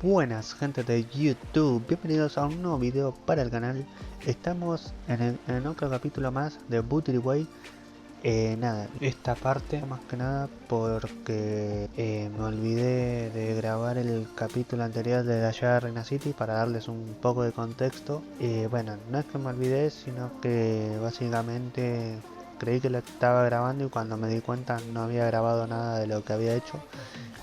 Buenas gente de YouTube, bienvenidos a un nuevo video para el canal. Estamos en otro capítulo más de Wuthering. Nada, esta parte más que nada porque me olvidé de grabar el capítulo anterior de la Llegada a Rinascita para darles un poco de contexto. Bueno, no es que me olvidé, sino que básicamente creí que lo estaba grabando y cuando me di cuenta no había grabado nada de lo que había hecho.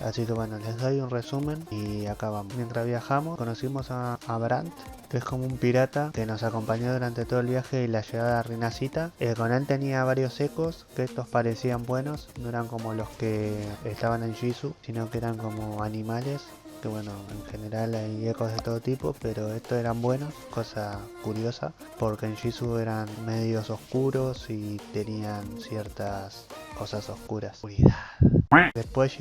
Así que bueno, les doy un resumen y acá vamos. Mientras viajamos conocimos a Brandt, que es como un pirata que nos acompañó durante todo el viaje y la llegada a Rinascita. Con él tenía varios ecos, que estos parecían buenos, no eran como los que estaban en Jisoo, sino que eran como animales. Que bueno, en general hay ecos de todo tipo, pero estos eran buenos, cosa curiosa, porque en Jisoo eran medios oscuros y tenían ciertas cosas oscuras. Oscuridad. Después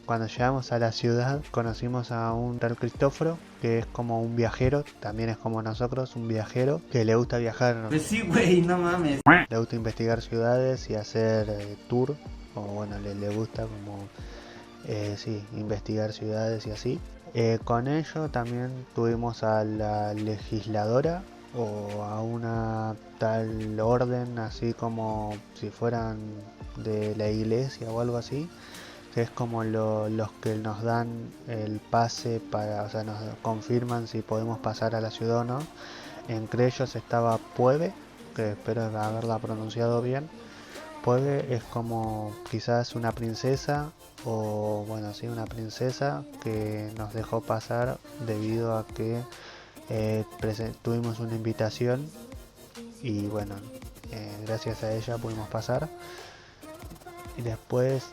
cuando llegamos a la ciudad, conocimos a un tal Cristóforo, que es como un viajero, también es como nosotros, un viajero, que le gusta viajar. Pues sí, güey, no mames. Le gusta investigar ciudades y hacer tour, o bueno, le gusta como, sí, investigar ciudades y así. Con ello también tuvimos a la legisladora, o a una tal orden, así como si fueran de la iglesia o algo así, que es como los que nos dan el pase para, o sea, nos confirman si podemos pasar a la ciudad o no. Entre ellos estaba PHOEBE, que espero haberla pronunciado bien. PHOEBE es como quizás una princesa, o bueno, sí, una princesa que nos dejó pasar debido a que tuvimos una invitación y bueno, gracias a ella pudimos pasar. Y después,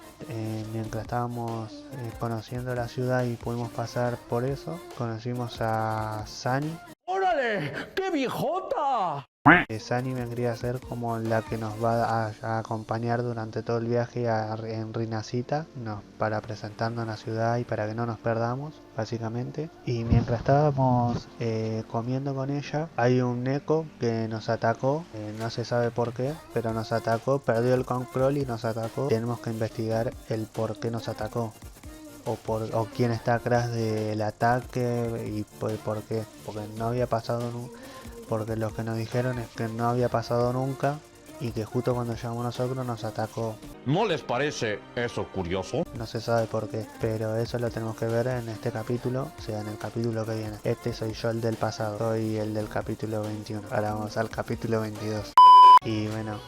mientras estábamos conociendo la ciudad y pudimos pasar por eso, conocimos a Zani. ¡Órale! ¡Qué viejota! Zani vendría a ser como la que nos va a acompañar durante todo el viaje en Rinascita, para presentarnos en la ciudad y para que no nos perdamos, básicamente. Y mientras estábamos comiendo con ella, hay un eco que nos atacó, no se sabe por qué, pero nos atacó, perdió el control y nos atacó. Tenemos que investigar el por qué nos atacó. O quién está atrás del ataque y por qué, porque no había pasado nunca. Porque lo que nos dijeron es que no había pasado nunca y que justo cuando llegamos nosotros nos atacó. ¿No les parece eso curioso? No se sabe por qué, pero eso lo tenemos que ver en este capítulo, o sea, en el capítulo que viene. Este soy yo, el del pasado, soy el del capítulo 21. Ahora vamos al capítulo 22. Y bueno,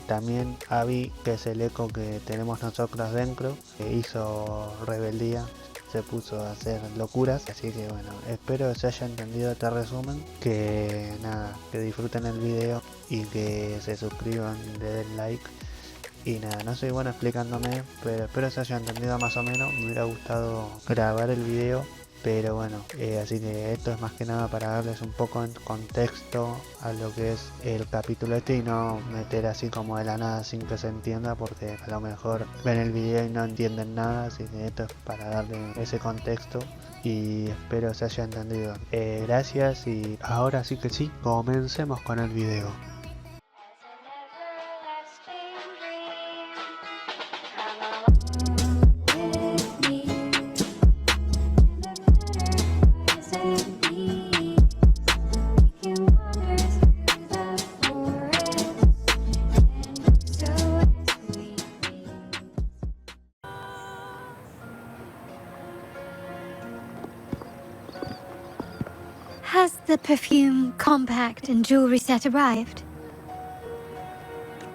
también Abby, que es el eco que tenemos nosotros dentro, que hizo rebeldía, se puso a hacer locuras, así que bueno, espero que se haya entendido este resumen, que nada, que disfruten el video y que se suscriban, le den like. Y nada, no soy bueno explicándome, pero espero se haya entendido más o menos. Me hubiera gustado grabar el video, pero bueno, así que esto es más que nada para darles un poco en contexto a lo que es el capítulo este y no meter así como de la nada sin que se entienda, porque a lo mejor ven el video y no entienden nada, así que esto es para darle ese contexto y espero se haya entendido. Gracias y ahora sí que sí, comencemos con el video. Has the perfume, compact, and jewelry set arrived?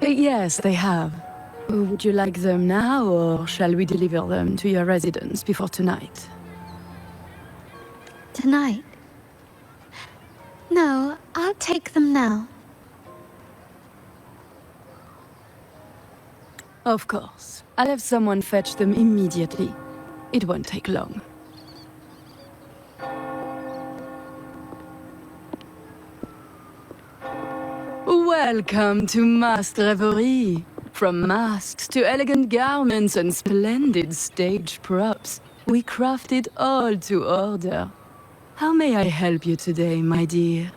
Yes, they have. Would you like them now, or shall we deliver them to your residence before tonight? Tonight? No, I'll take them now. Of course. I'll have someone fetch them immediately. It won't take long. Welcome to Masked Revelry. From masks to elegant garments and splendid stage props, we crafted all to order. How may I help you today, my dear?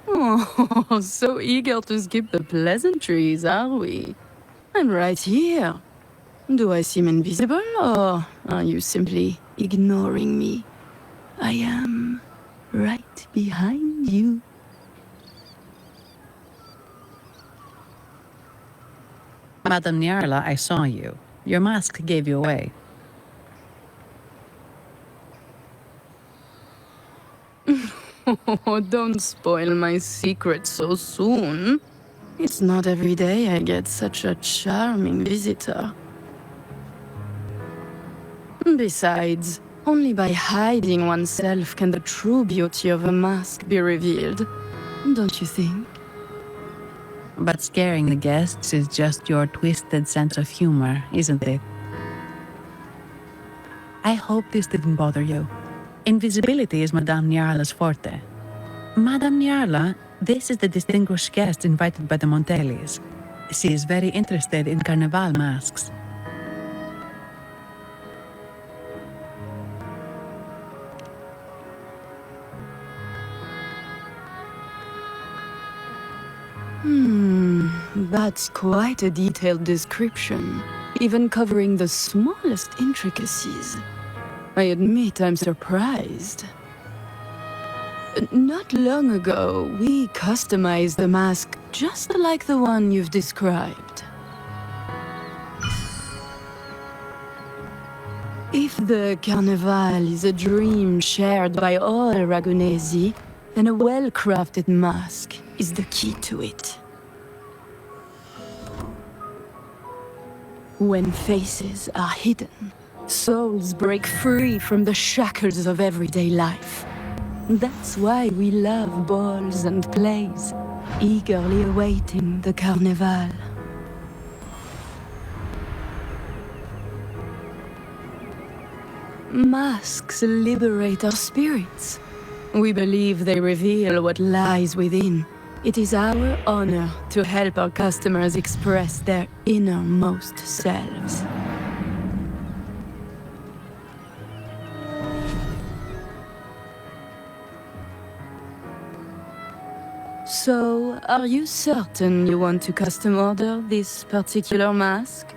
Oh, so eager to skip the pleasantries, are we? I'm right here. Do I seem invisible, or are you simply ignoring me? I am right behind you. Madame Nyarla, I saw you. Your mask gave you away. Oh, don't spoil my secret so soon. It's not every day I get such a charming visitor. Besides, only by hiding oneself can the true beauty of a mask be revealed. Don't you think? But scaring the guests is just your twisted sense of humor, isn't it? I hope this didn't bother you. Invisibility is Madame Nyarla's forte. Madame Nyarla, this is the distinguished guest invited by the Montellis. She is very interested in carnival masks. That's quite a detailed description, even covering the smallest intricacies. I admit I'm surprised. Not long ago, we customized the mask just like the one you've described. If the Carnival is a dream shared by all Aragonesi, then a well-crafted mask is the key to it. When faces are hidden, souls break free from the shackles of everyday life. That's why we love balls and plays, eagerly awaiting the Carnival. Masks liberate our spirits. We believe they reveal what lies within. It is our honor to help our customers express their innermost selves. So, are you certain you want to custom order this particular mask?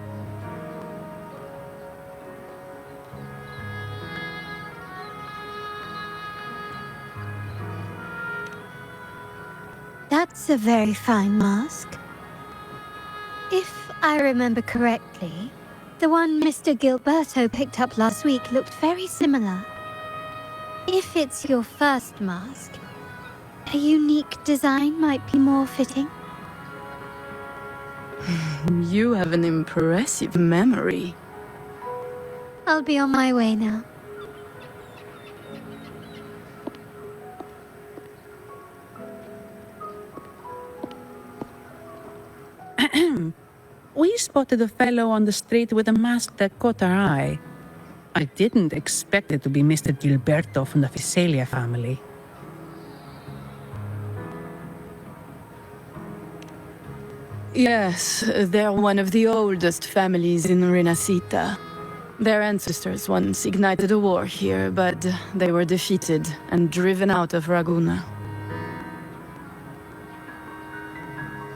That's a very fine mask. If I remember correctly, the one Mr. Gilberto picked up last week looked very similar. If it's your first mask, a unique design might be more fitting. You have an impressive memory. I'll be on my way now. We spotted a fellow on the street with a mask that caught our eye. I didn't expect it to be Mr. Gilberto from the Fiselia family. Yes, they're one of the oldest families in Rinascita. Their ancestors once ignited a war here, but they were defeated and driven out of Raguna.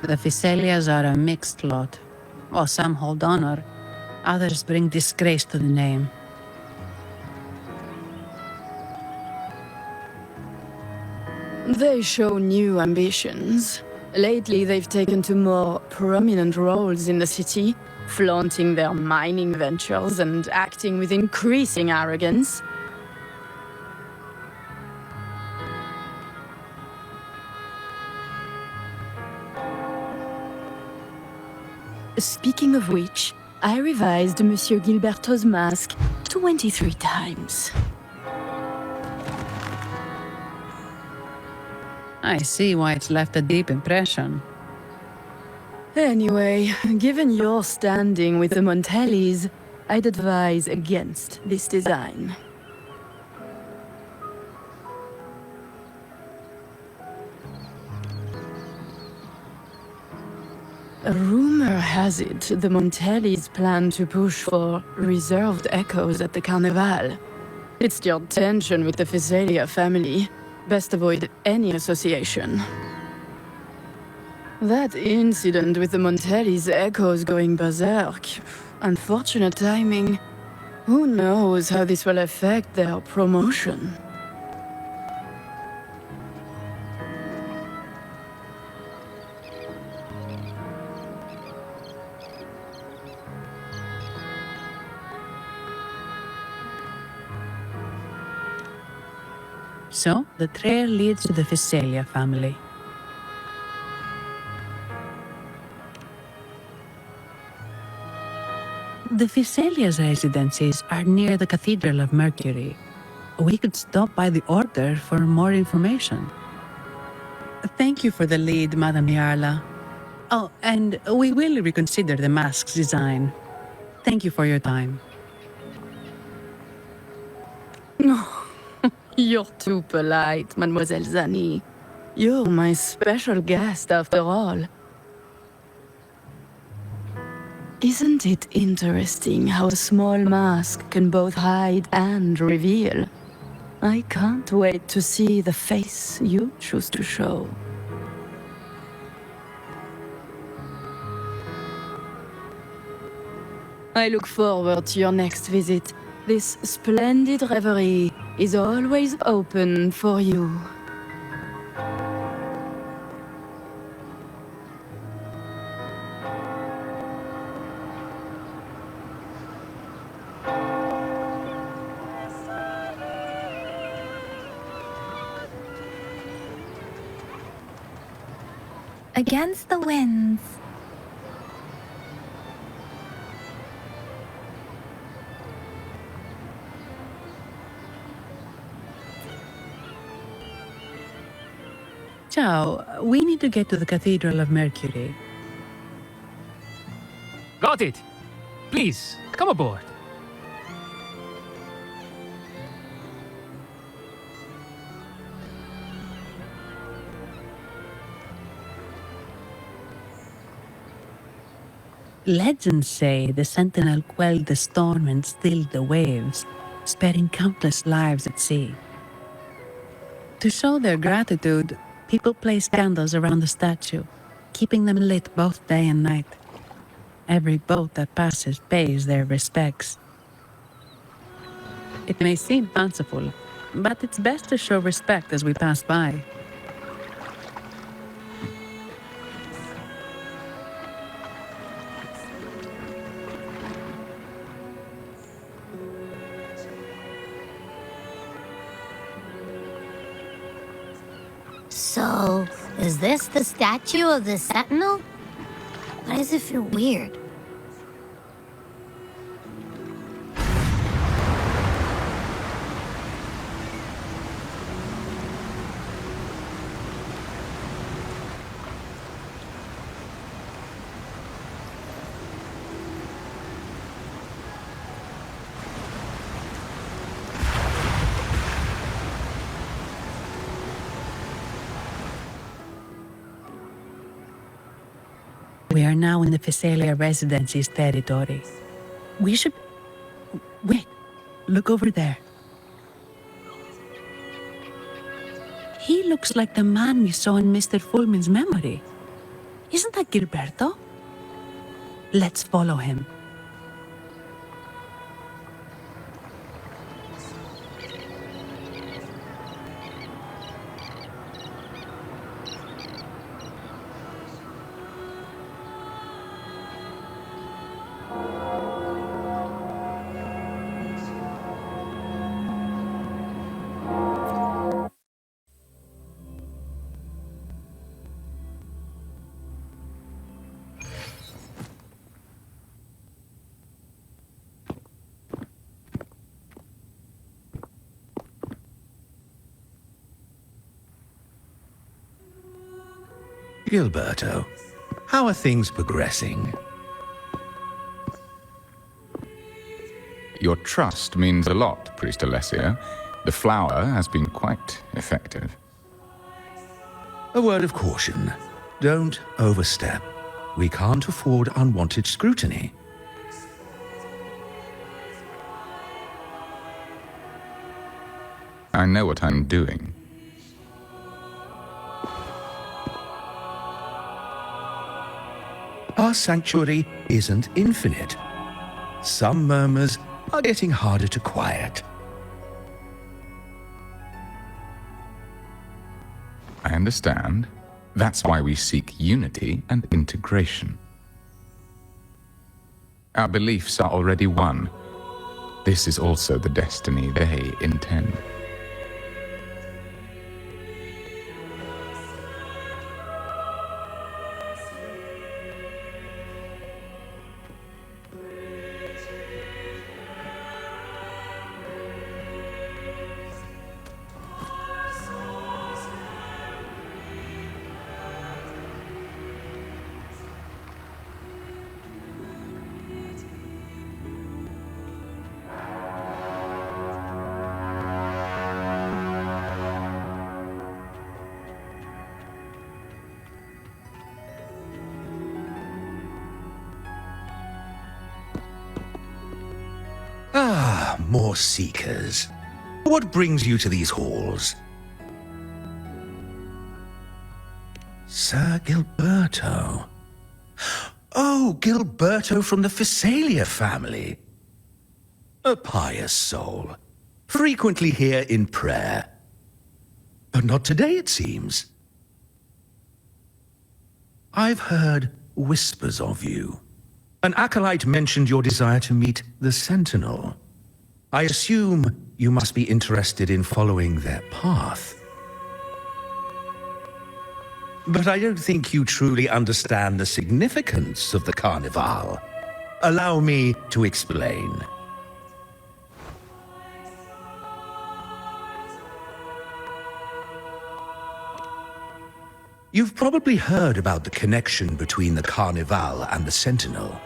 The Fiselias are a mixed lot. While some hold honor, others bring disgrace to the name. They show new ambitions. Lately, they've taken to more prominent roles in the city, flaunting their mining ventures and acting with increasing arrogance. Speaking of which, I revised Monsieur Gilberto's mask 23 times. I see why it's left a deep impression. Anyway, given your standing with the Montellis, I'd advise against this design. Rumor has it the Montellis plan to push for reserved echoes at the Carnival. It's your tension with the Fiselia family. Best avoid any association. That incident with the Montellis echoes going berserk. unfortunate timing. Who knows how this will affect their promotion? So, the trail leads to the Visalia family. The Visalia's residences are near the Cathedral of Mercury. We could stop by the order for more information. Thank you for the lead, Madame Yarla. Oh, and we will reconsider the mask's design. Thank you for your time. You're too polite, Mademoiselle Zani. You're my special guest after all. Isn't it interesting how a small mask can both hide and reveal? I can't wait to see the face you choose to show. I look forward to your next visit. This splendid reverie is always open for you. Against the winds. Ciao, we need to get to the Cathedral of Mercury. Got it. Please, come aboard. Legends say the sentinel quelled the storm and stilled the waves, sparing countless lives at sea. To show their gratitude, people place candles around the statue, keeping them lit both day and night. Every boat that passes pays their respects. It may seem fanciful, but it's best to show respect as we pass by. So, is this the statue of the Sentinel? Why does it feel weird? We are now in the Visalia Residency's territory. We should... Wait, look over there. He looks like the man we saw in Mr. Fulmin's memory. Isn't that Gilberto? Let's follow him. Gilberto, how are things progressing? Your trust means a lot, Priest Alessio. The flower has been quite effective. A word of caution. Don't overstep. We can't afford unwanted scrutiny. I know what I'm doing. Our sanctuary isn't infinite. some murmurs are getting harder to quiet. I understand. That's why we seek unity and integration. Our beliefs are already one. This is also the destiny they intend. Ah, more seekers. What brings you to these halls? Sir Gilberto. Oh, Gilberto from the Phasalia family. A pious soul. Frequently here in prayer. But not today, it seems. I've heard whispers of you. An acolyte mentioned your desire to meet the Sentinel. I assume you must be interested in following their path. But I don't think you truly understand the significance of the Carnival. Allow me to explain. You've probably heard about the connection between the Carnival and the Sentinel.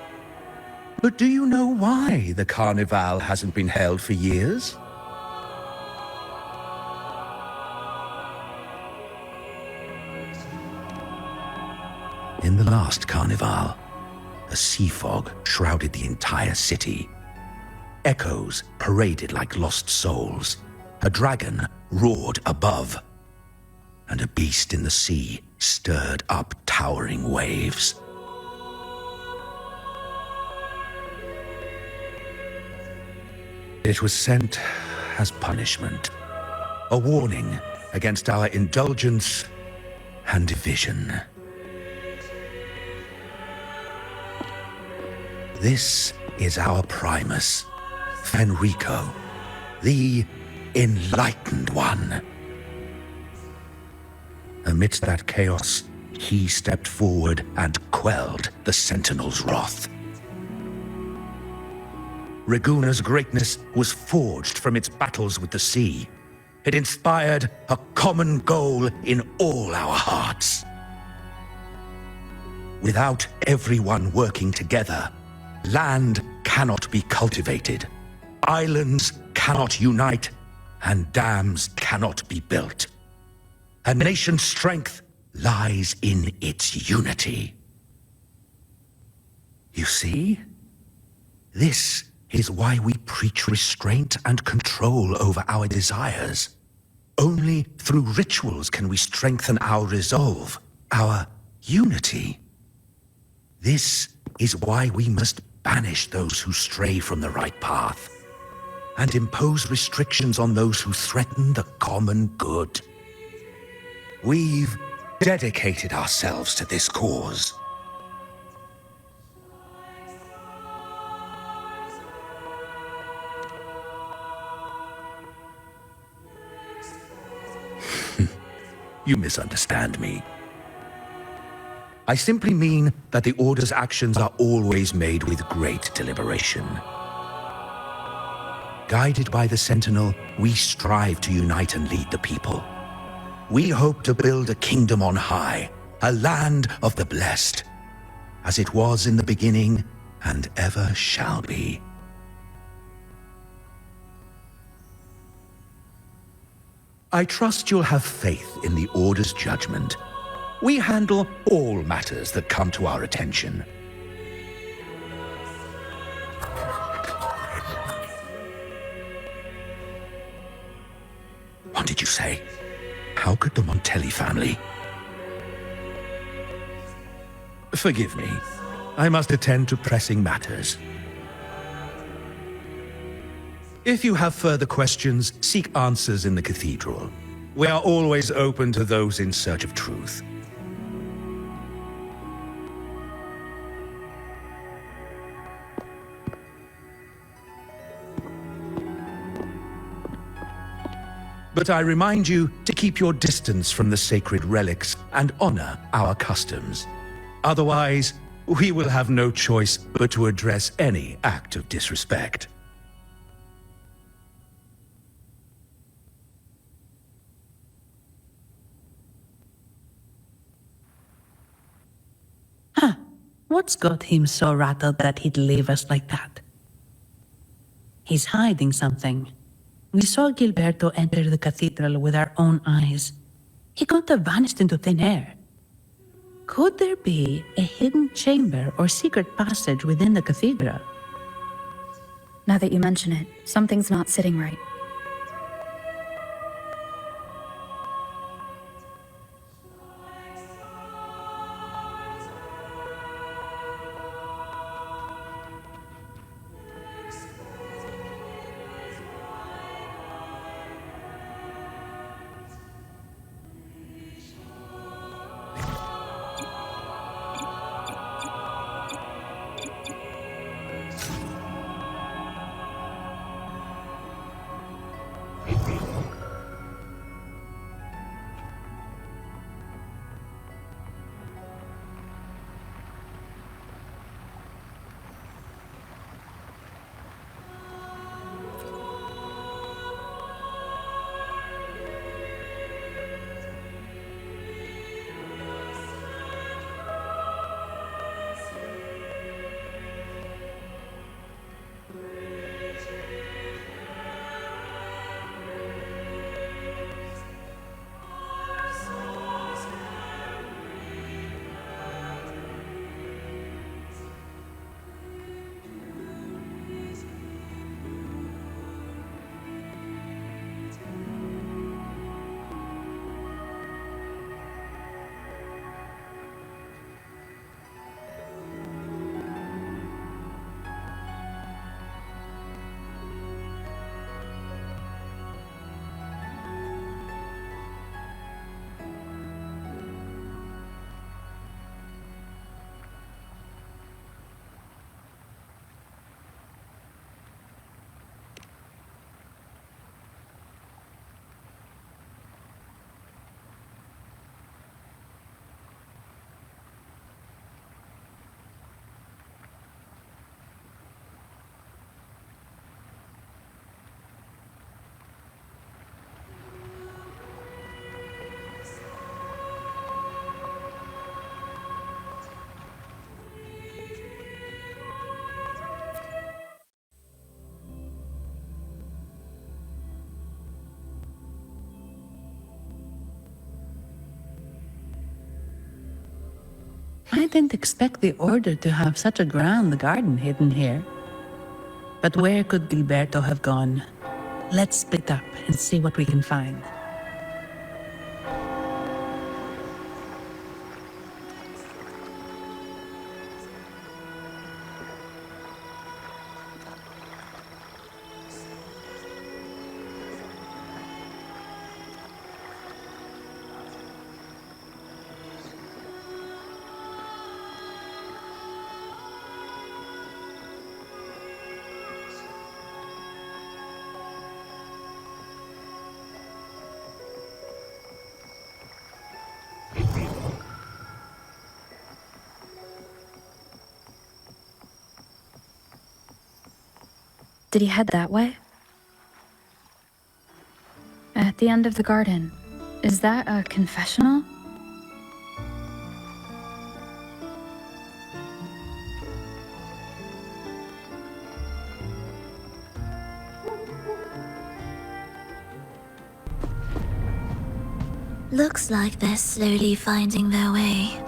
But do you know why the Carnival hasn't been held for years? In the last Carnival, a sea fog shrouded the entire city. Echoes paraded like lost souls. A dragon roared above. And a beast in the sea stirred up towering waves. It was sent as punishment, a warning against our indulgence and division. This is our Primus, Fenrico, the Enlightened One. Amidst that chaos, he stepped forward and quelled the Sentinel's wrath. Raguna's greatness was forged from its battles with the sea. It inspired a common goal in all our hearts. Without everyone working together, land cannot be cultivated, islands cannot unite, and dams cannot be built. A nation's strength lies in its unity. You see? This is why we preach restraint and control over our desires. Only through rituals can we strengthen our resolve, our unity. This is why we must banish those who stray from the right path, and impose restrictions on those who threaten the common good. We've dedicated ourselves to this cause. You misunderstand me. I simply mean that the Order's actions are always made with great deliberation. Guided by the Sentinel, we strive to unite and lead the people. We hope to build a kingdom on high, a land of the blessed, as it was in the beginning and ever shall be. I trust you'll have faith in the Order's judgment. We handle all matters that come to our attention. What did you say? How could the Montelli family? Forgive me. I must attend to pressing matters. If you have further questions, seek answers in the cathedral. We are always open to those in search of truth. But I remind you to keep your distance from the sacred relics and honor our customs. Otherwise, we will have no choice but to address any act of disrespect. What's got him so rattled that he'd leave us like that? He's hiding something. We saw Gilberto enter the cathedral with our own eyes. He couldn't have vanished into thin air. Could there be a hidden chamber or secret passage within the cathedral? Now that you mention it, something's not sitting right. I didn't expect the order to have such a grand garden hidden here. But where could Gilberto have gone? Let's split up and see what we can find. Did he head that way? At the end of the garden. Is that a confessional? Looks like they're slowly finding their way.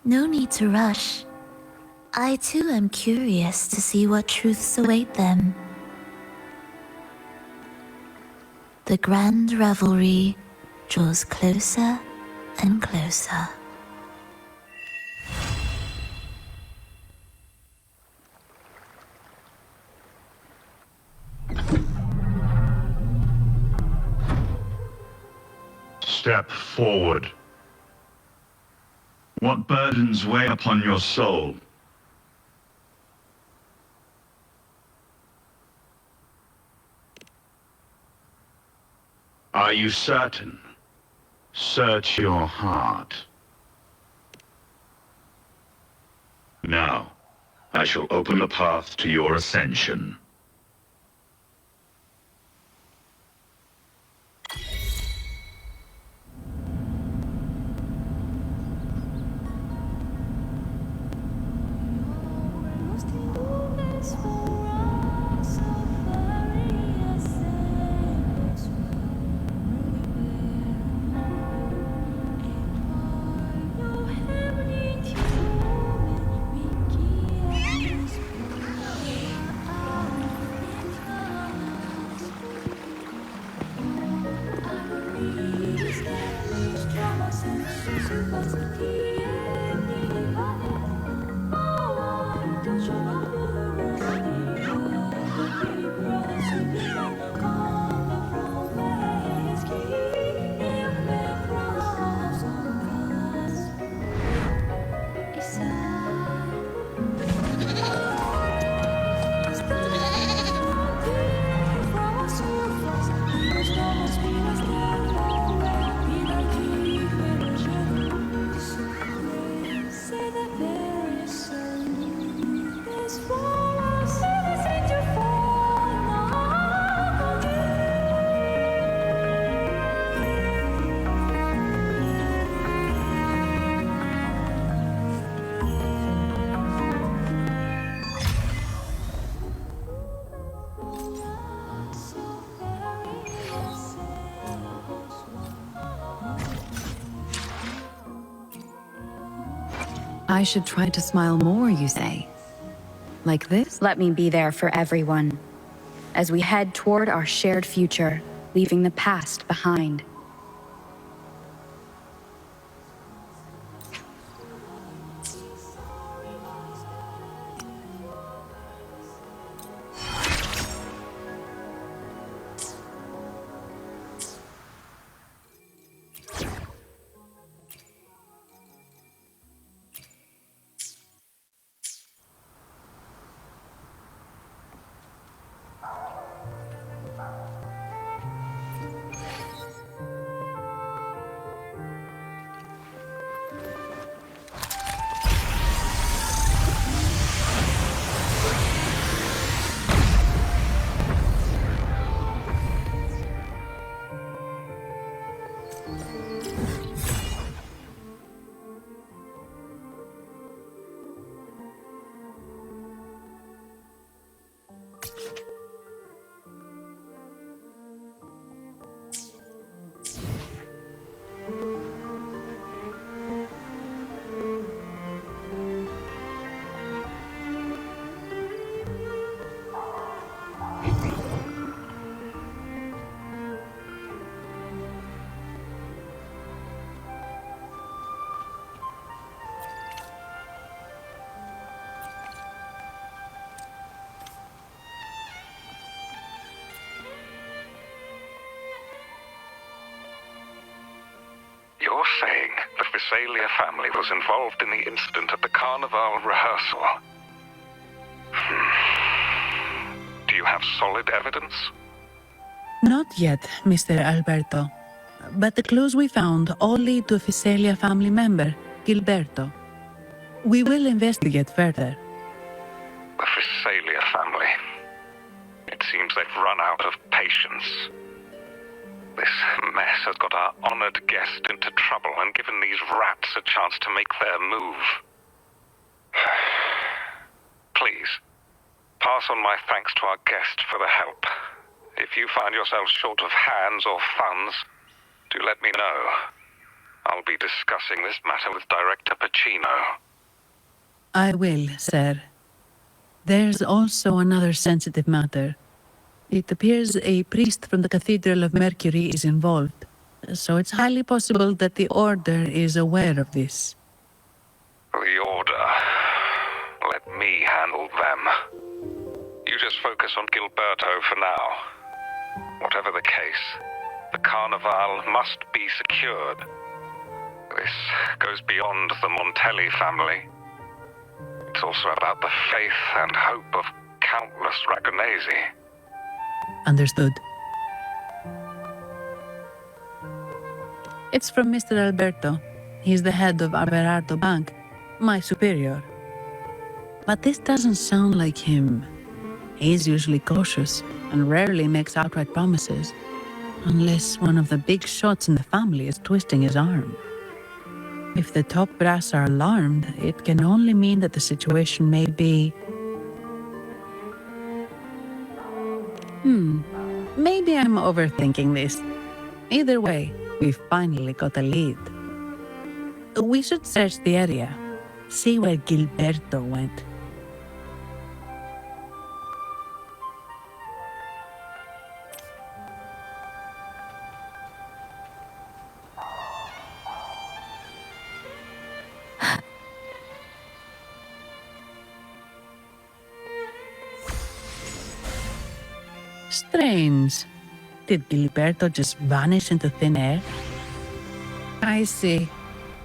No need to rush. I too am curious to see what truths await them. The grand revelry draws closer and closer. step forward. What burdens weigh upon your soul? Are you certain? Search your heart. Now, I shall open the path to your ascension. I should try to smile more, you say? Like this? Let me be there for everyone, as we head toward our shared future, leaving the past behind. You're saying the Visalia family was involved in the incident at the Carnival rehearsal? Do you have solid evidence? Not yet, Mr. Alberto. But the clues we found all lead to a Visalia family member, Gilberto. We will investigate further. The Visalia family. It seems they've run out of patience. This mess has got our honored guest into trouble and given these rats a chance to make their move. Please, pass on my thanks to our guest for the help. If you find yourselves short of hands or funds, do let me know. I'll be discussing this matter with Director Pacino. I will, sir. There's also another sensitive matter. It appears a priest from the Cathedral of Mercury is involved, so it's highly possible that the Order is aware of this. The Order. Let me handle them. You just focus on Gilberto for now. Whatever the case, The Carnival must be secured. This goes beyond the Montelli family. It's also about the faith and hope of countless Ragonesi. Understood. It's from Mr. Alberto. He's the head of Averardo Bank, my superior. But this doesn't sound like him. He's usually cautious and rarely makes outright promises, unless one of the big shots in the family is twisting his arm. If the top brass are alarmed, it can only mean that the situation may be... Maybe I'm overthinking this. Either way, we've finally got a lead. We should search the area, see where Gilberto went. Strange. Did Gilberto just vanish into thin air? I see.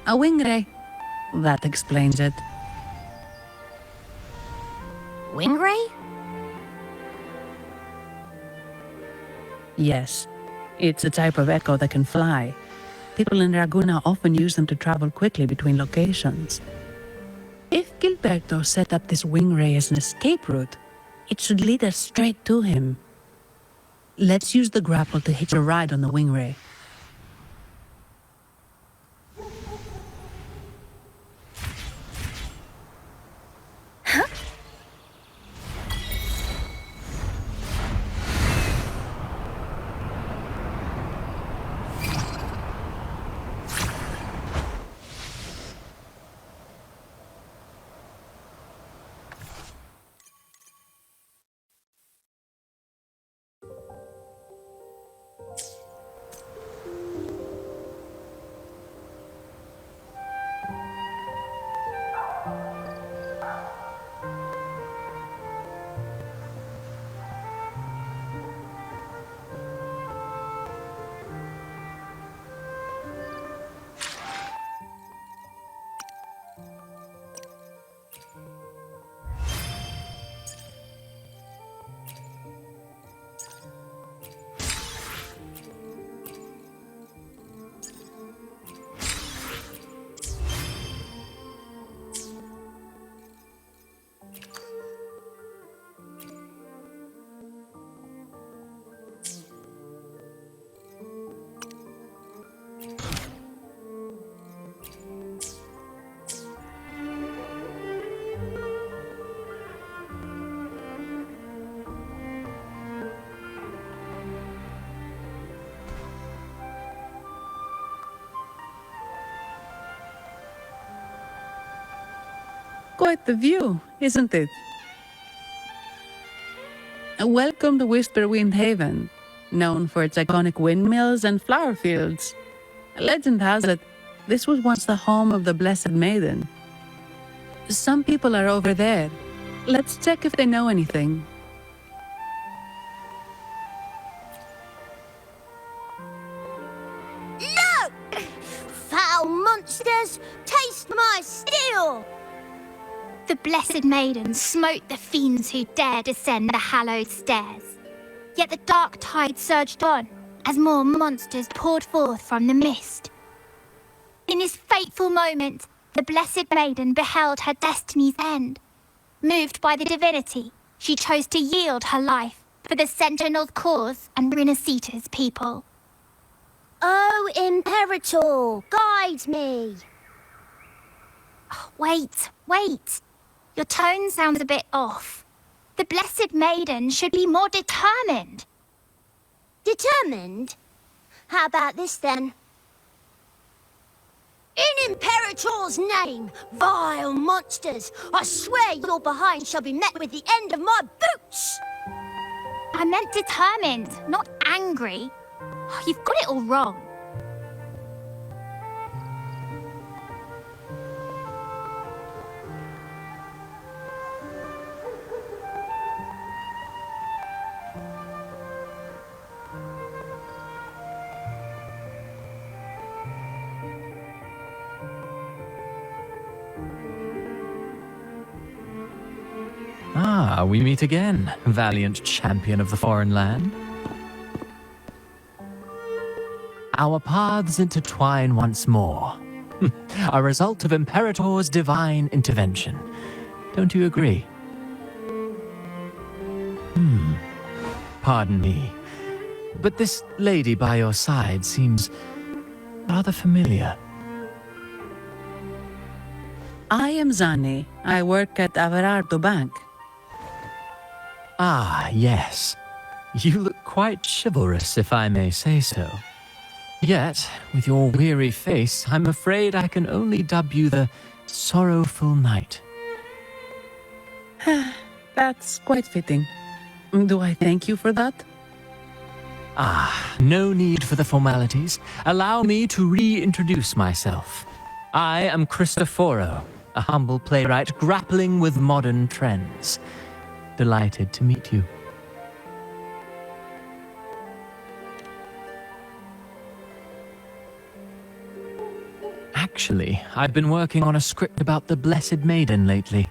A wing ray. That explains it. Wing ray? Yes. It's a type of echo that can fly. People in Raguna often use them to travel quickly between locations. If Gilberto set up this wing ray as an escape route, it should lead us straight to him. Let's use the grapple to hitch a ride on the wing ray. Quite the view, isn't it? Welcome to Whisperwind Haven, known for its iconic windmills and flower fields. Legend has it, this was once the home of the Blessed Maiden. Some people are over there. Let's check if they know anything. Look! Foul monsters, taste my steel! The Blessed Maiden smote the fiends who dare descend the hallowed stairs. Yet the dark tide surged on, as more monsters poured forth from the mist. In this fateful moment, the Blessed Maiden beheld her destiny's end. Moved by the divinity, she chose to yield her life for the Sentinel's cause and Rinascita's people. Oh, Imperator, guide me! Oh, wait. Your tone sounds a bit off. The Blessed Maiden should be more determined. Determined? How about this then? In Imperator's name, vile monsters, I swear your behind shall be met with the end of my boots! I meant determined, not angry. You've got it all wrong. Ah, we meet again, valiant champion of the foreign land. Our paths intertwine once more. A result of Imperator's divine intervention. Don't you agree? Pardon me, but this lady by your side seems rather familiar. I am Zani. I work at Averardo Bank. Ah, yes. You look quite chivalrous, if I may say so. Yet, with your weary face, I'm afraid I can only dub you the sorrowful knight. That's quite fitting. Do I thank you for that? Ah, no need for the formalities. Allow me to reintroduce myself. I am Cristoforo, a humble playwright grappling with modern trends. Delighted to meet you. Actually, I've been working on a script about the Blessed Maiden lately.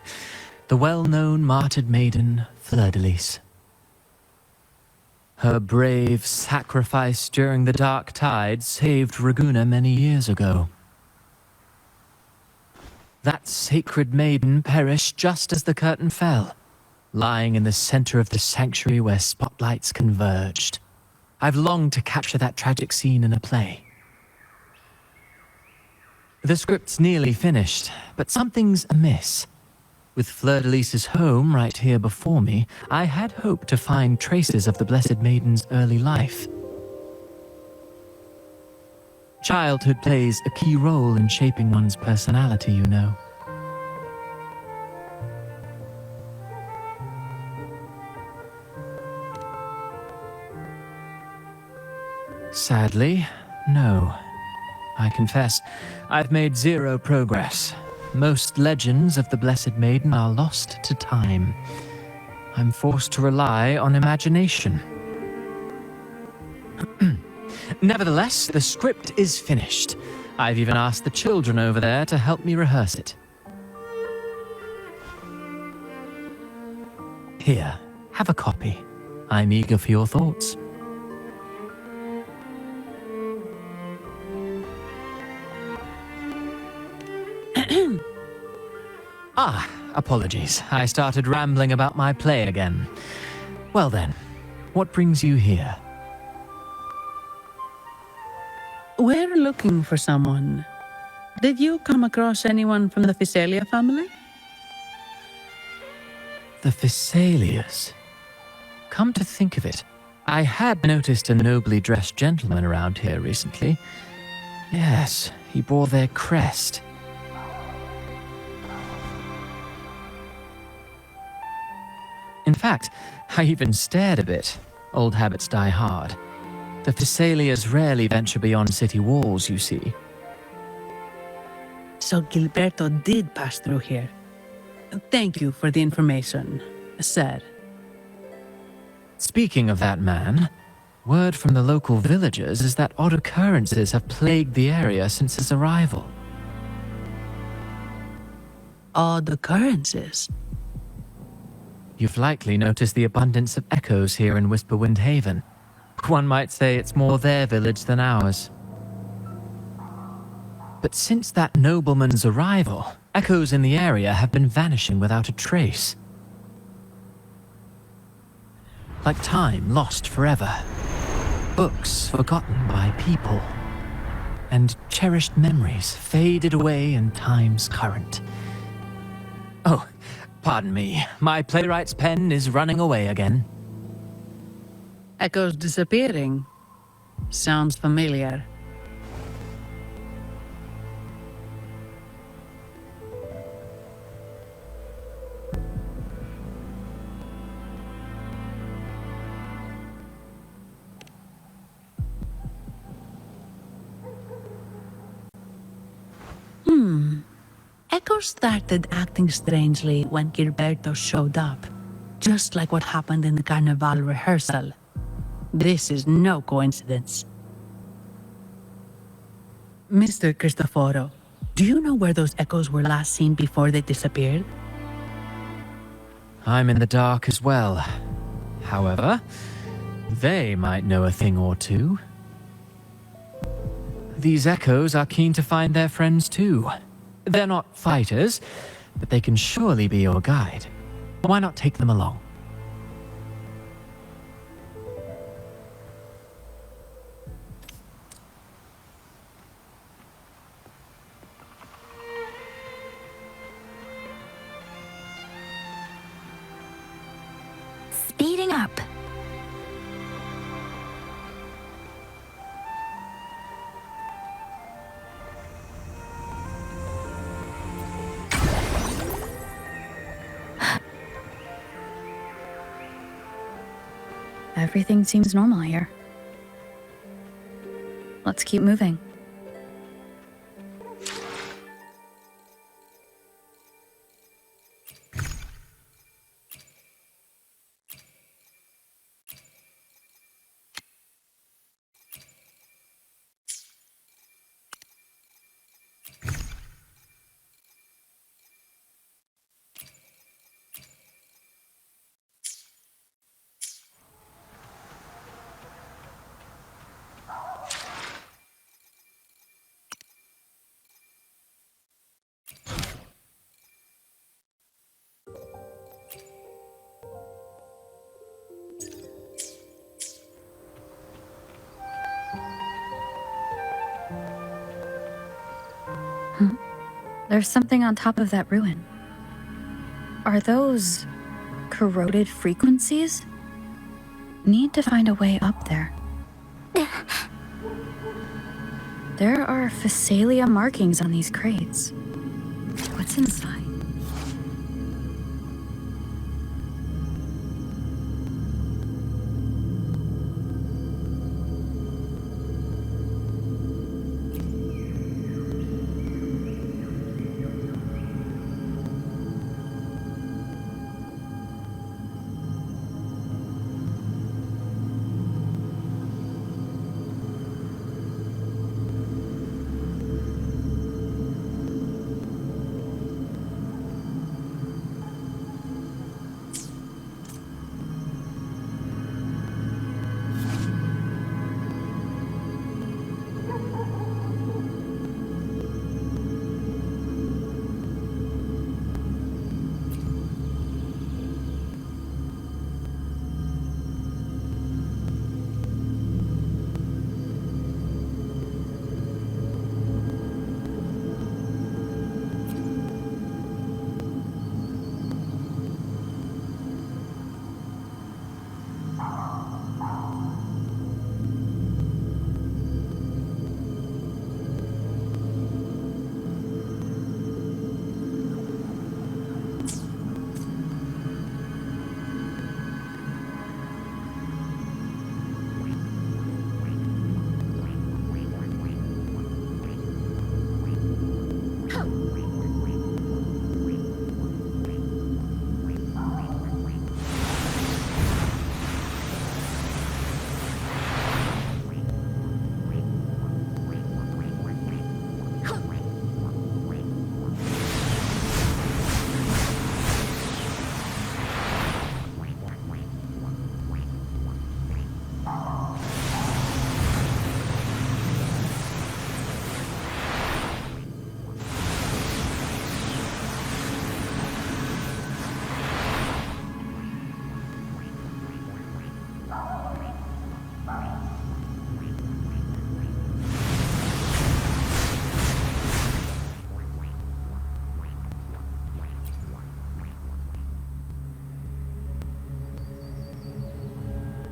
The well-known martyred maiden, Fleur-de-Lis. Her brave sacrifice during the Dark Tide saved Raguna many years ago. That sacred maiden perished just as the curtain fell, lying in the center of the sanctuary where spotlights converged. I've longed to capture that tragic scene in a play. The script's nearly finished, but something's amiss. With Fleur-de-Lis's home right here before me, I had hoped to find traces of the Blessed Maiden's early life. Childhood plays a key role in shaping one's personality, you know. Sadly, no. I confess, I've made zero progress. Most legends of the Blessed Maiden are lost to time. I'm forced to rely on imagination. Nevertheless, the script is finished. I've even asked the children over there to help me rehearse it. Here, have a copy. I'm eager for your thoughts. Apologies. I started rambling about my play again. Well then, what brings you here? We're looking for someone. Did you come across anyone from the Physalia family? The Physalias? Come to think of it, I had noticed a nobly dressed gentleman around here recently. Yes, he bore their crest. In fact, I even stared a bit. Old habits die hard. The Physalias rarely venture beyond city walls, you see. So Gilberto did pass through here. Thank you for the information, sir. Speaking of that man, word from the local villagers is that odd occurrences have plagued the area since his arrival. Odd occurrences? You've likely noticed the abundance of echoes here in Whisperwind Haven. One might say it's more their village than ours. But since that nobleman's arrival, echoes in the area have been vanishing without a trace. Like time lost forever. Books forgotten by people. And cherished memories faded away in time's current. Oh, pardon me. My playwright's pen is running away again. Echoes disappearing. Sounds familiar. Echoes started acting strangely when Gilberto showed up, just like what happened in the Carnival rehearsal. This is no coincidence. Mr. Cristoforo, do you know where those echoes were last seen before they disappeared? I'm in the dark as well. However, they might know a thing or two. These echoes are keen to find their friends too. They're not fighters, but they can surely be your guide. Why not take them along? Speeding up. Everything seems normal here. Let's keep moving. There's something on top of that ruin. Are those corroded frequencies? Need to find a way up there. There are Phasalia markings on these crates. What's inside?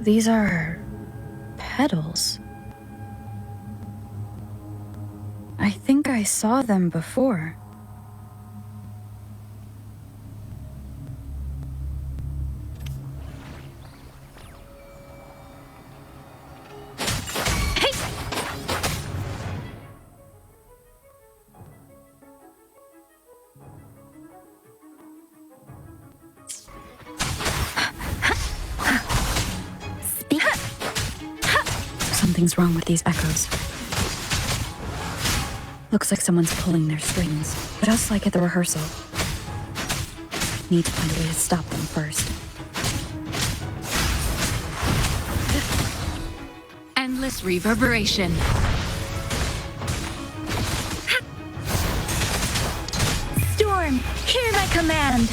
These are petals. I think I saw them before. Something's wrong with these echoes. Looks like someone's pulling their strings, just like at the rehearsal. Need to find a way to stop them first. Endless reverberation. Storm, hear my command!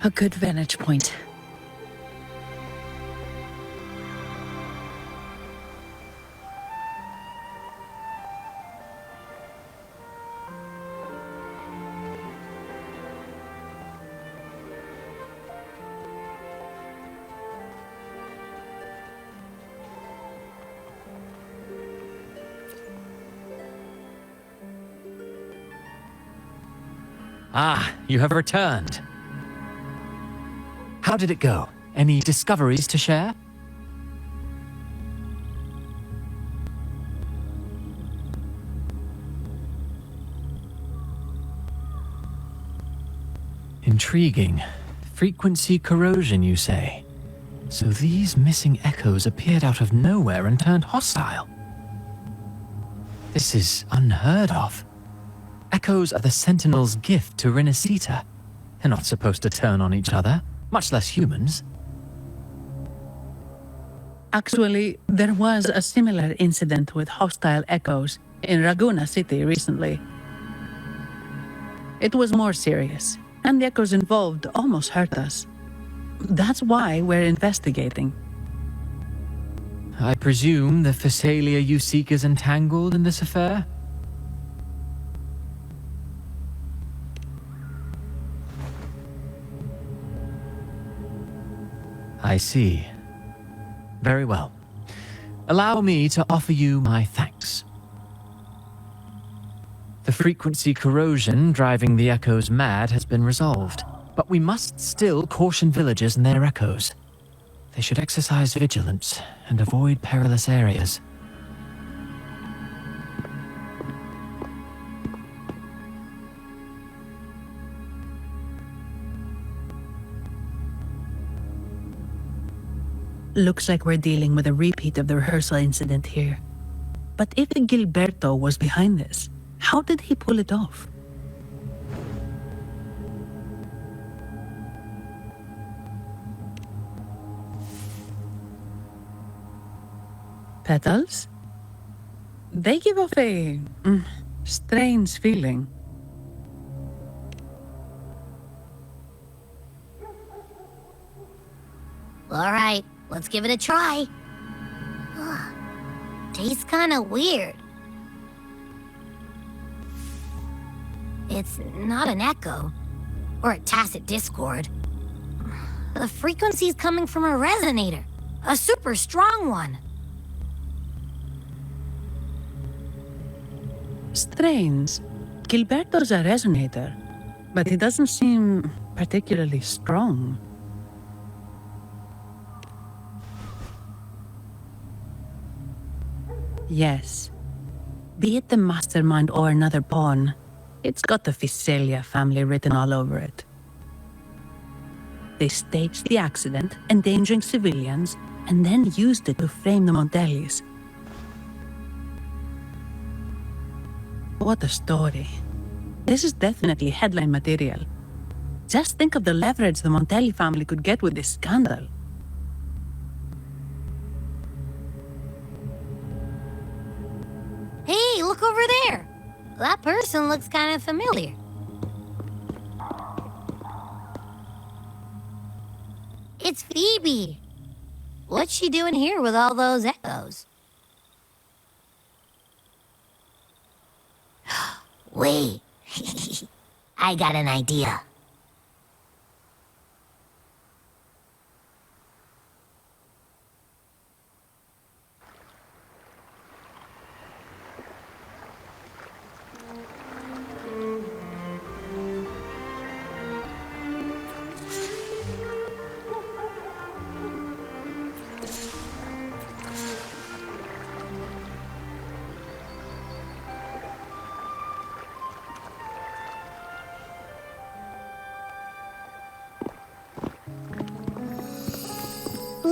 A good vantage point. Ah, you have returned. How did it go? Any discoveries to share? Intriguing. Frequency corrosion, you say? So these missing echoes appeared out of nowhere and turned hostile. This is unheard of. Echoes are the Sentinel's gift to Rinascita. They're not supposed to turn on each other, much less humans. Actually, there was a similar incident with hostile echoes in Raguna City recently. It was more serious, and the echoes involved almost hurt us. That's why we're investigating. I presume the Phasalia you seek is entangled in this affair? I see. Very well. Allow me to offer you my thanks. The frequency corrosion driving the echoes mad has been resolved, but we must still caution villagers and their echoes. They should exercise vigilance and avoid perilous areas. Looks like we're dealing with a repeat of the rehearsal incident here. But if Gilberto was behind this, how did he pull it off? Petals? They give off a strange feeling. All right, let's give it a try. Tastes kind of weird. It's not an echo, or a tacit discord. The frequency's coming from a resonator, a super strong one. Strange. Gilberto's a resonator, but he doesn't seem particularly strong. Yes. Be it the mastermind or another pawn, it's got the Phasalia family written all over it. They staged the accident, endangering civilians, and then used it to frame the Montellis. What a story. This is definitely headline material. Just think of the leverage the Montelli family could get with this scandal. Hey, look over there. That person looks kind of familiar. It's Phoebe. What's she doing here with all those echoes? Wait. I got an idea.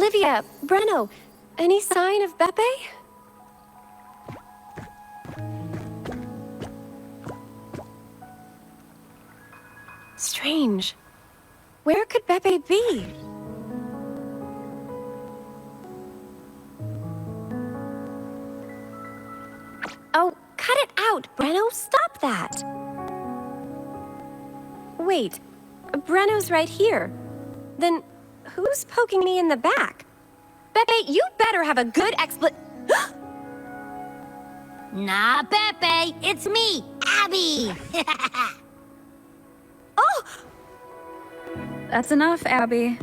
Olivia, Breno, any sign of Beppe? Strange. Where could Beppe be? Oh, cut it out, Breno! Stop that! Wait, Breno's right here. Then who's poking me in the back? Beppe, you better have a good Nah, Beppe, it's me, Abby! Oh! That's enough, Abby.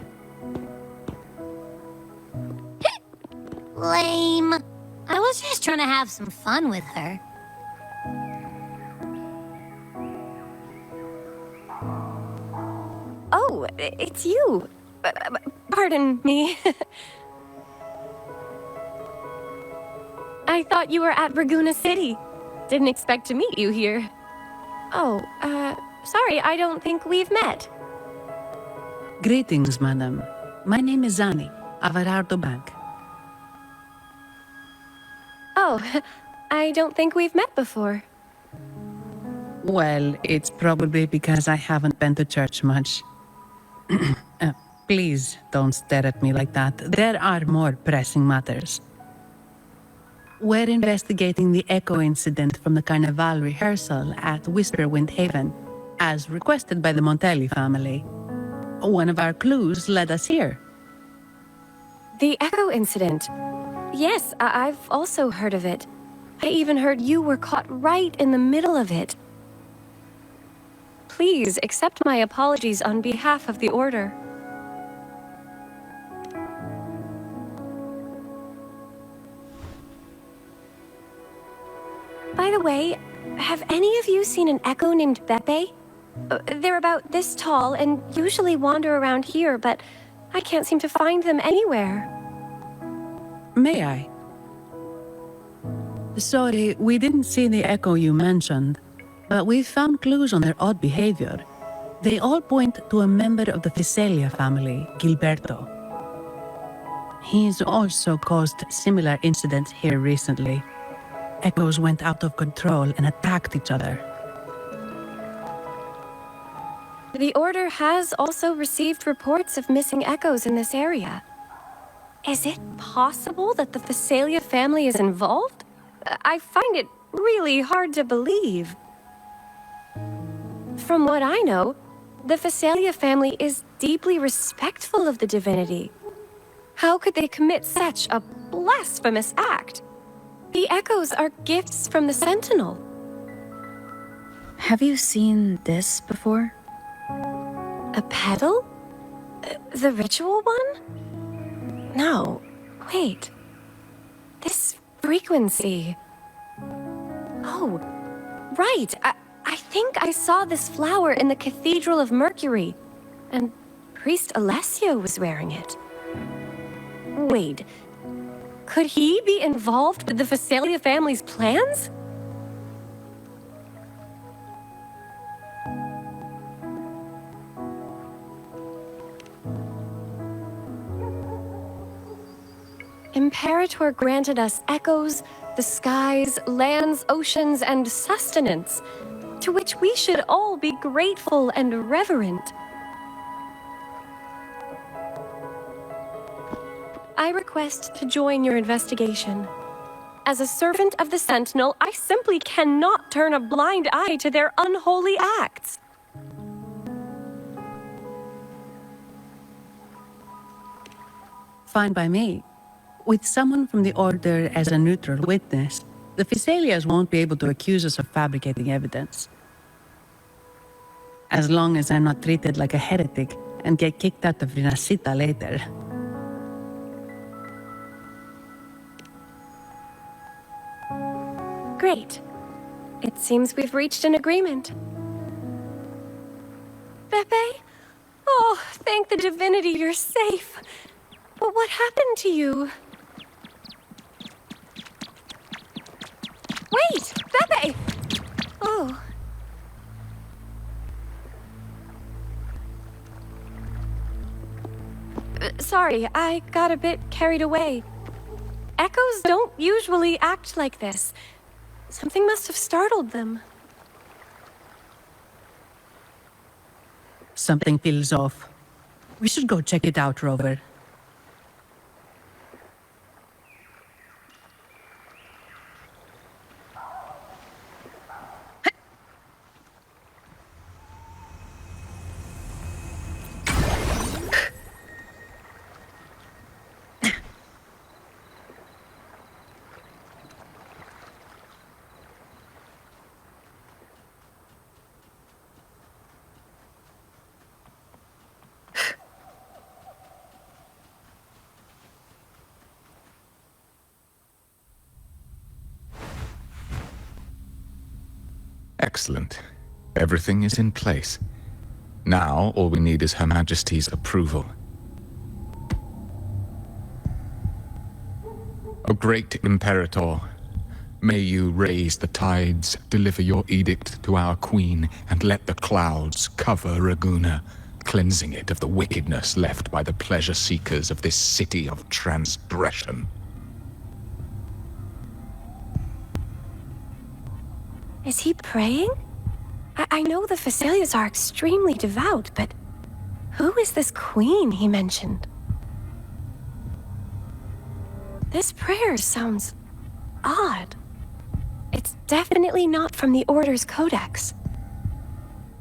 Lame. I was just trying to have some fun with her. Oh, it's you. Pardon me. I thought you were at Raguna City. Didn't expect to meet you here. Oh, sorry, I don't think we've met. Greetings, madam. My name is Zani, Averardo Bank. Oh, I don't think we've met before. Well, it's probably because I haven't been to church much. Please don't stare at me like that. There are more pressing matters. We're investigating the echo incident from the Carnival rehearsal at Whisperwind Haven, as requested by the Montelli family. One of our clues led us here. The echo incident. Yes, I've also heard of it. I even heard you were caught right in the middle of it. Please accept my apologies on behalf of the Order. By the way, have any of you seen an echo named Beppe? They're about this tall and usually wander around here, but I can't seem to find them anywhere. May I? Sorry, we didn't see the echo you mentioned, but we found clues on their odd behavior. They all point to a member of the Visalia family, Gilberto. He's also caused similar incidents here recently. Echoes went out of control and attacked each other. The Order has also received reports of missing echoes in this area. Is it possible that the Visalia family is involved? I find it really hard to believe. From what I know, the Visalia family is deeply respectful of the divinity. How could they commit such a blasphemous act? The echoes are gifts from the Sentinel. Have you seen this before? A pedal? The ritual one? No, wait. This frequency. Oh, right. I think I saw this flower in the Cathedral of Mercury, and Priest Alessio was wearing it. Wait, could he be involved with the Visalia family's plans? Imperator granted us echoes, the skies, lands, oceans, and sustenance, to which we should all be grateful and reverent. I request to join your investigation. As a servant of the Sentinel, I simply cannot turn a blind eye to their unholy acts. Fine by me. With someone from the Order as a neutral witness, the Visalias won't be able to accuse us of fabricating evidence. As long as I'm not treated like a heretic and get kicked out of Rinascita later. Great. It seems we've reached an agreement. Beppe? Oh, thank the divinity you're safe. But what happened to you? Wait! Beppe! Oh. Sorry, I got a bit carried away. Echoes don't usually act like this. Something must have startled them. Something feels off. We should go check it out, Rover. Excellent. Everything is in place. Now, all we need is Her Majesty's approval. O great Imperator, may you raise the tides, deliver your edict to our queen, and let the clouds cover Raguna, cleansing it of the wickedness left by the pleasure seekers of this city of transgression. Is he praying? I know the Facilias are extremely devout, but who is this queen he mentioned? This prayer sounds odd. It's definitely not from the Order's Codex.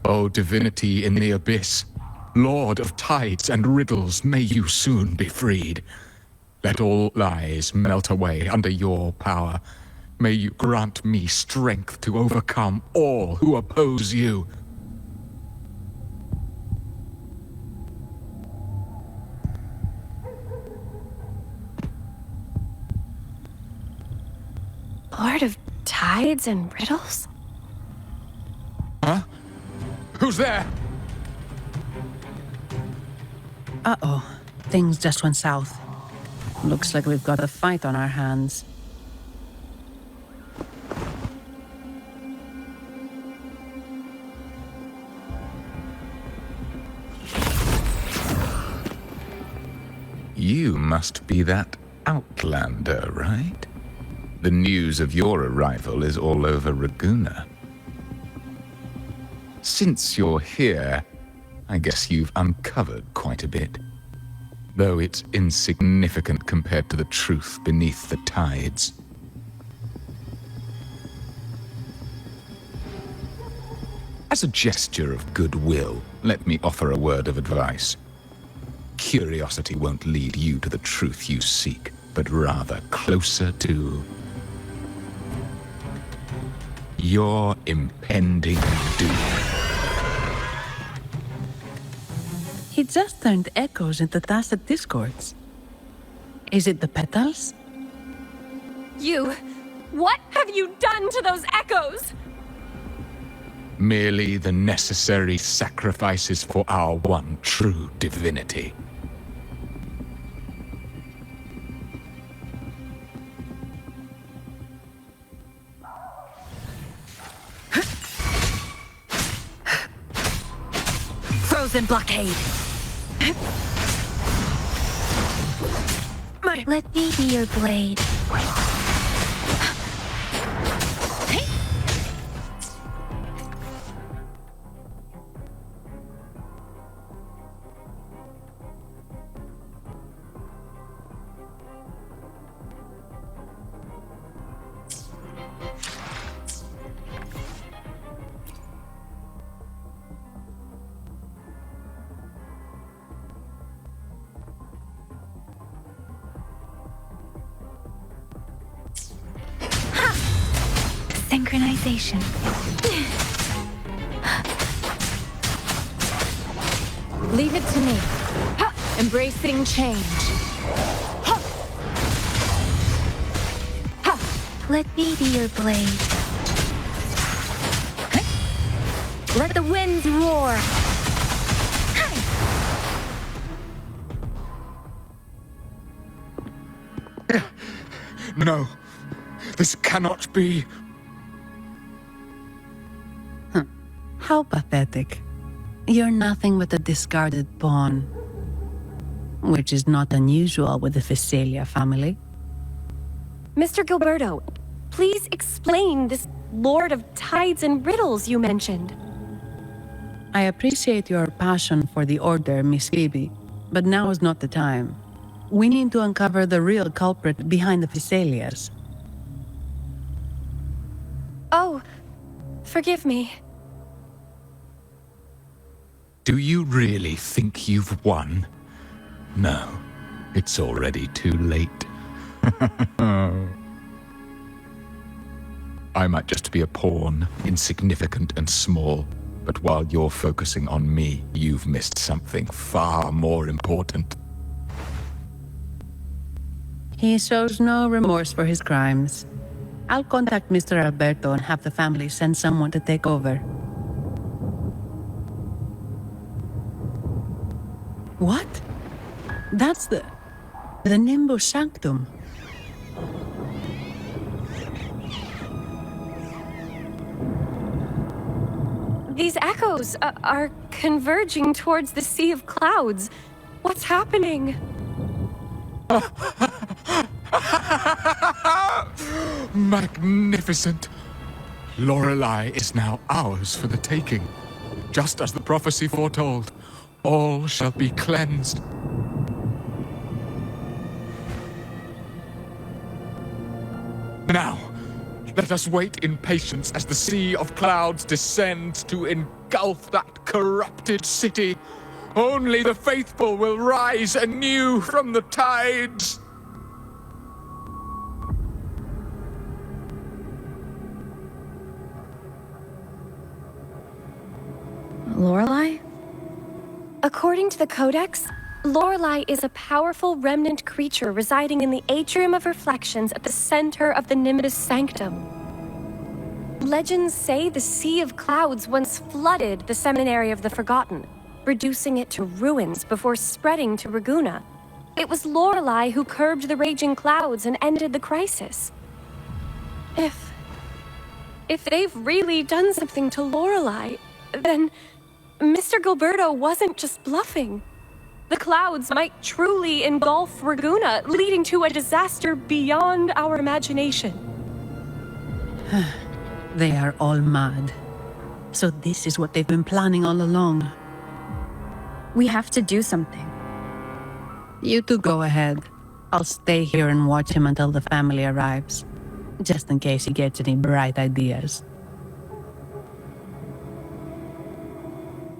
O divinity in the abyss, Lord of tides and riddles, may you soon be freed. Let all lies melt away under your power. May you grant me strength to overcome all who oppose you. Lord of tides and riddles? Huh? Who's there? Uh-oh. Things just went south. Looks like we've got a fight on our hands. You must be that outlander, right? The news of your arrival is all over Raguna. Since you're here, I guess you've uncovered quite a bit. Though it's insignificant compared to the truth beneath the tides. As a gesture of goodwill, let me offer a word of advice. Curiosity won't lead you to the truth you seek, but rather closer to your impending doom. He just turned echoes into tacit discords. Is it the petals? What have you done to those echoes? Merely the necessary sacrifices for our one true divinity. Frozen blockade. Let me be your blade. Synchronization. Leave it to me. Embracing change. Let me be your blade. Let the winds roar. No, this cannot be. How pathetic. You're nothing but a discarded pawn. which is not unusual with the Visalia family. Mr. Gilberto, please explain this Lord of Tides and Riddles you mentioned. I appreciate your passion for the Order, Miss Phoebe, but now is not the time. We need to uncover the real culprit behind the Visalias. Oh, forgive me. Do you really think you've won? No, it's already too late. I might just be a pawn, insignificant and small, but while you're focusing on me, you've missed something far more important. He shows no remorse for his crimes. I'll contact Mr. Alberto and have the family send someone to take over. What? That's the Nimbus Sanctum. These echoes are converging towards the Sea of Clouds. What's happening? Magnificent! Lorelei is now ours for the taking. Just as the prophecy foretold, all shall be cleansed. Now, let us wait in patience as the Sea of Clouds descends to engulf that corrupted city. Only the faithful will rise anew from the tides. Lorelei? According to the Codex, Lorelei is a powerful remnant creature residing in the Atrium of Reflections at the center of the Nimbus Sanctum. Legends say the Sea of Clouds once flooded the Seminary of the Forgotten, reducing it to ruins before spreading to Raguna. It was Lorelei who curbed the raging clouds and ended the crisis. If they've really done something to Lorelei, then Mr. Gilberto wasn't just bluffing. The clouds might truly engulf Raguna, leading to a disaster beyond our imagination. They are all mad. So this is what they've been planning all along. We have to do something. You two go ahead. I'll stay here and watch him until the family arrives, just in case he gets any bright ideas.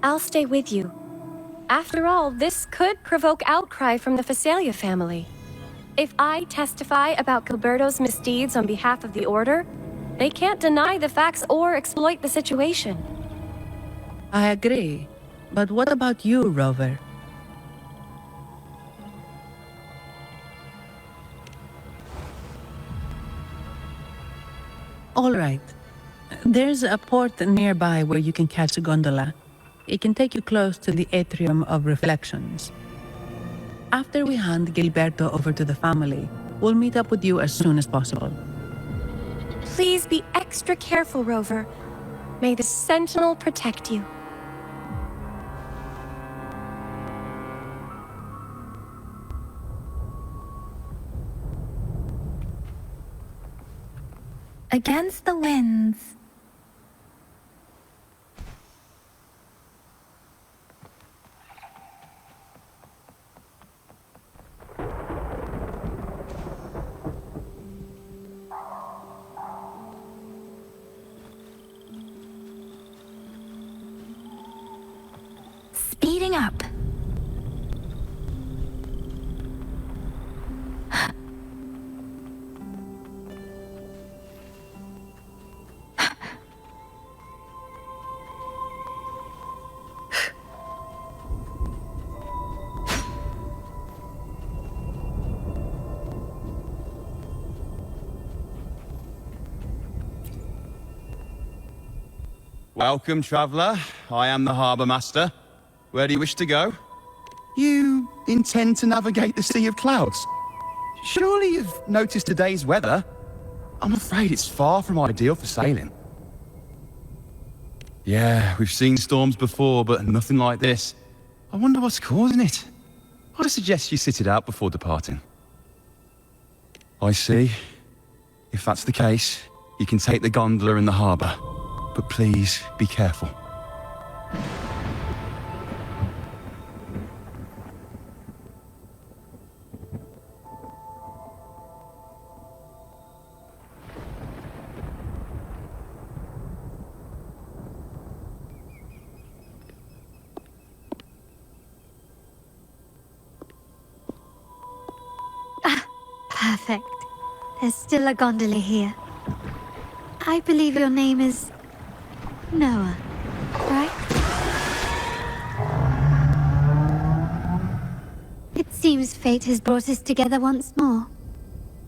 I'll stay with you. After all, this could provoke outcry from the Visalia family. If I testify about Gilberto's misdeeds on behalf of the Order, they can't deny the facts or exploit the situation. I agree. But what about you, Rover? All right. There's a port nearby where you can catch a gondola. It can take you close to the Atrium of Reflections. After we hand Gilberto over to the family, we'll meet up with you as soon as possible. Please be extra careful, Rover. May the Sentinel protect you. Against the winds. Speeding up. Welcome, traveller. I am the Harbour Master. Where do you wish to go? You intend to navigate the Sea of Clouds? Surely you've noticed today's weather? I'm afraid it's far from ideal for sailing. Yeah, we've seen storms before, but nothing like this. I wonder what's causing it. I'd suggest you sit it out before departing. I see. If that's the case, you can take the gondola in the harbour. But please, be careful. Perfect. There's still a gondola here. I believe your name is Noah, right? It seems fate has brought us together once more.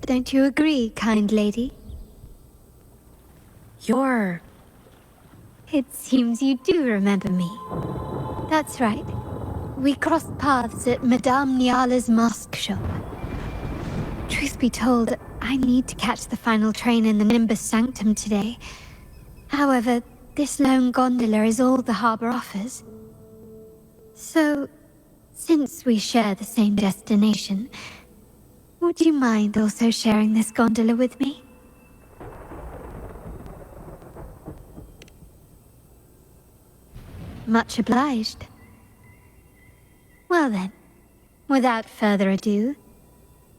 Don't you agree, kind lady? It seems you do remember me. That's right. We crossed paths at Madame Nyala's mask shop. Truth be told, I need to catch the final train in the Nimbus Sanctum today. However, this lone gondola is all the harbour offers. So, since we share the same destination, would you mind also sharing this gondola with me? Much obliged. Well then, without further ado,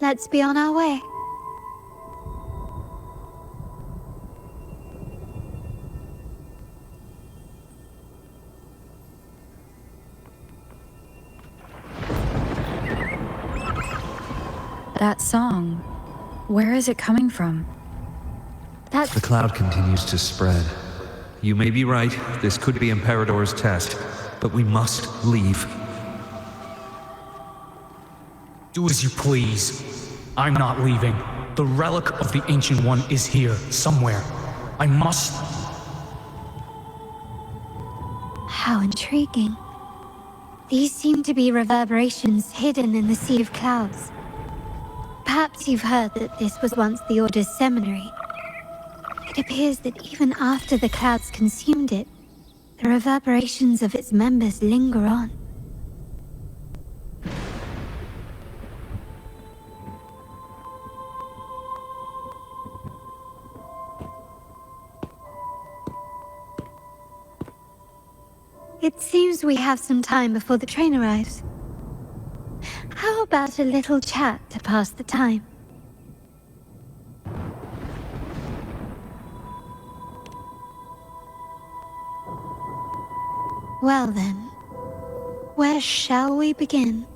let's be on our way. That song, where is it coming from? The cloud continues to spread. You may be right, this could be Imperador's test, but we must leave. Do as you please. I'm not leaving. The relic of the Ancient One is here, somewhere. I must... How intriguing. These seem to be reverberations hidden in the sea of clouds. Perhaps you've heard that this was once the Order's seminary. It appears that even after the clouds consumed it, the reverberations of its members linger on. It seems we have some time before the train arrives. How about a little chat to pass the time? Well then, where shall we begin?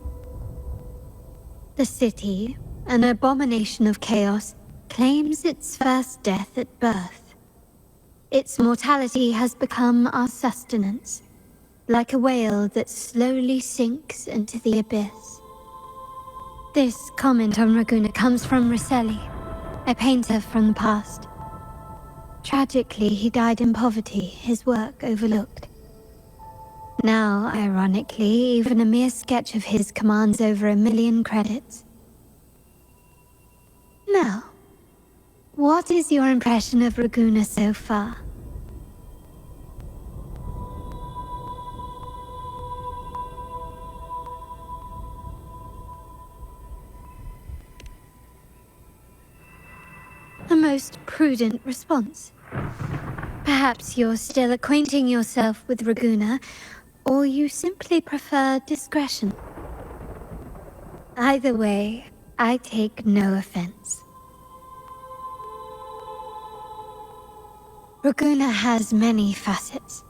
The city, an abomination of chaos, claims its first death at birth. Its mortality has become our sustenance, like a whale that slowly sinks into the abyss. This comment on Raguna comes from Rosselli, a painter from the past. Tragically, he died in poverty, his work overlooked. Now, ironically, even a mere sketch of his commands over 1 million credits. Now, what is your impression of Raguna so far? A most prudent response. Perhaps you're still acquainting yourself with Raguna, or you simply prefer discretion. Either way, I take no offense. Raguna has many facets.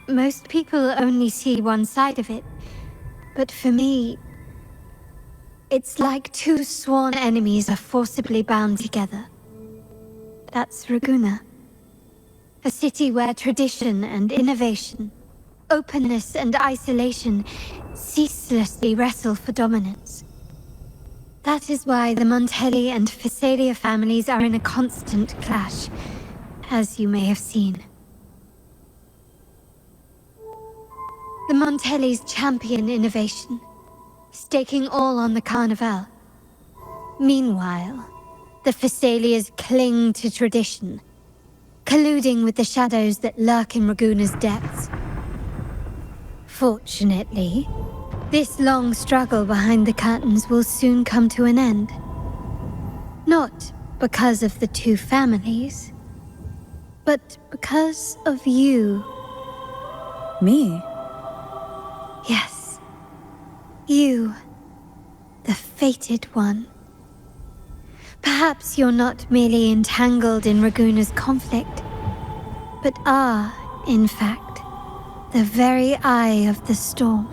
Most people only see one side of it, but for me, it's like two sworn enemies are forcibly bound together. That's Raguna. A city where tradition and innovation, openness and isolation ceaselessly wrestle for dominance. That is why the Montelli and Phasalia families are in a constant clash, as you may have seen. The Montellis champion innovation, staking all on the Carnival. Meanwhile, the Phasalias cling to tradition, colluding with the shadows that lurk in Raguna's depths. Fortunately, This long struggle behind the curtains will soon come to an end. Not because of the two families, but because of you. Me? Yes. You. The fated one. Perhaps you're not merely entangled in Raguna's conflict, but are, in fact, the very eye of the storm.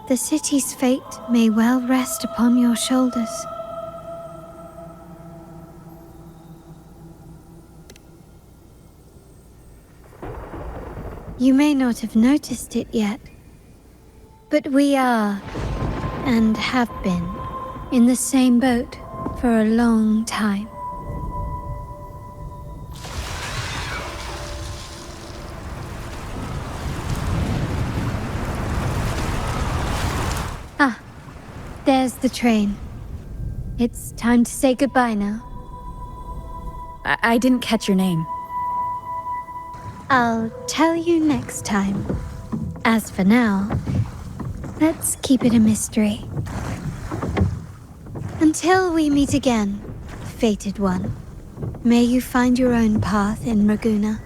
The city's fate may well rest upon your shoulders. You may not have noticed it yet, but we are, and have been, in the same boat for a long time. Ah, there's the train. It's time to say goodbye now. I didn't catch your name. I'll tell you next time. As for now, let's keep it a mystery. Until we meet again, fated one, may you find your own path in Raguna.